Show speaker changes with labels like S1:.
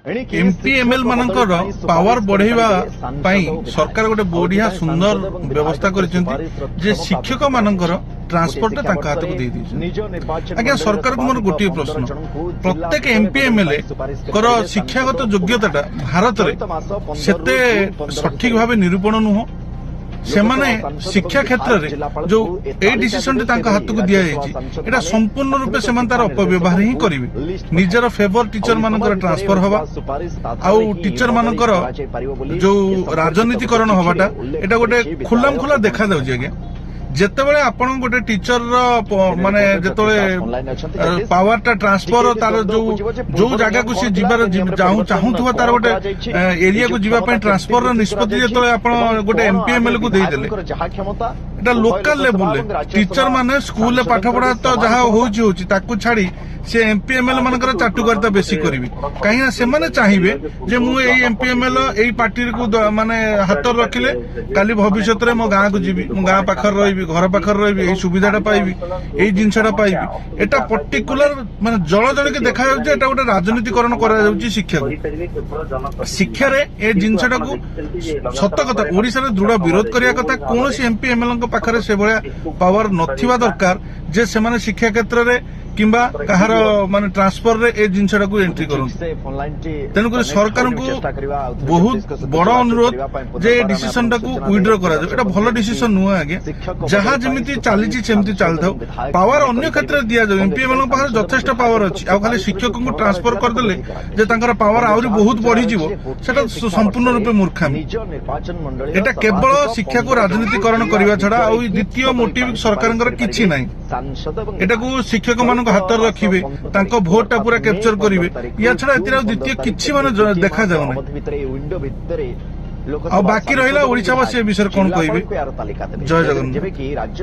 S1: MP ML मानकर power बढ़ेवा सरकार गोटे बढ़िया सुंदर व्यवस्था कर शिक्षक मानकर ट्रांसपोर्ट हाथ को दे आज्ञा सरकार को मोर गोटे प्रश्न प्रत्येक एमपी एमएलए कर शिक्षागत योग्यता भारत में सेते सठिक भाव निरूपण नुह से शिक्षा क्षेत्र में जो ए डिसीजन हाथ को दिया संपूर्ण रूपे से तार अपव्यवहार ही करेंगे निजर फेवर टीचर मानकर ट्रांसफर हवा आउ टीचर मानकर जो राजनीतिकरण हवाटा एटा गोटे खुलाम खुला देखा जाउछि आज्ञा जेतेबेले आपण गोटे टीचर माने जेतेबेले पावर टा ट्रांसफर तार जो जगह को सी जीवार चाहूथुवा तार गोटे एरिया को जीवा पय ट्रांसफर र निष्पत्ति जेतेबेले आपण गोटे एमपी एमएल को देई देले एटा लोकल लेवल टीचर माने स्कूल ले पाठ पढ़ा तो जहां होउछि ताकू छाड़ी से एमपी एमएल मानकर चाटुकारिता बेसी करिवि कहीं से माने चाहिए जे मु एई एमपी एमएल एई पार्टी को माने हाथ रखिले काली भविष्य रे मो गां को जीवी मो गां पाखर रहिबी घर पाखर रहिबी एई सुविधाटा पाइबी एई जिनसटा पाइबी एटा पर्टिकुलर माने जळ जळ के देखा जाउछि एटा गोटे राजनीतिकरण करा जाउछि शिक्षा रे ए जिनसटा को सत्य कथा ओडिसा रे दृढ़ विरोध करिया कथा कोनोसी एमपी एमएल को पाखरे से भलिया पावर नथिबा दरकार जे से माने शिक्षा क्षेत्र रे किंबा कहार माने ट्रांसफर रे ए जिनसटा को एंट्री करन तेनु सरकार को बहुत बड़ अनुरोध जे डिसीजन टा को विड्रॉ करा जाय एटा भलो डिसीजन नुह आगे जहां जेमिति चलीछि सेमिति चलथाउ पावर अन्य क्षेत्र दिया जाय एमपी एमएल पाखर यथेष्ट पावर अछि आ खाली शिक्षक को ट्रांसफर कर देले जे तांकर पावर आउरी बहुत बढ़ी जीवो सेटा संपूर्ण रूपे मूर्खामी एटा केवल शिक्षा को राजनीतिकरण करिवा छडा आ द्वितीय मोटिव सरकारଙ୍କର କିଛି नाही एटाକୁ शिक्षक मान हाथ रखिए भोट टा पूरा कैप्चर करेंगे या छड़ा द्वितीय किसी माने देखा जाऊना बाकी रहा ओडिशावासी विषय कौन कहे जय जगन्नाथ।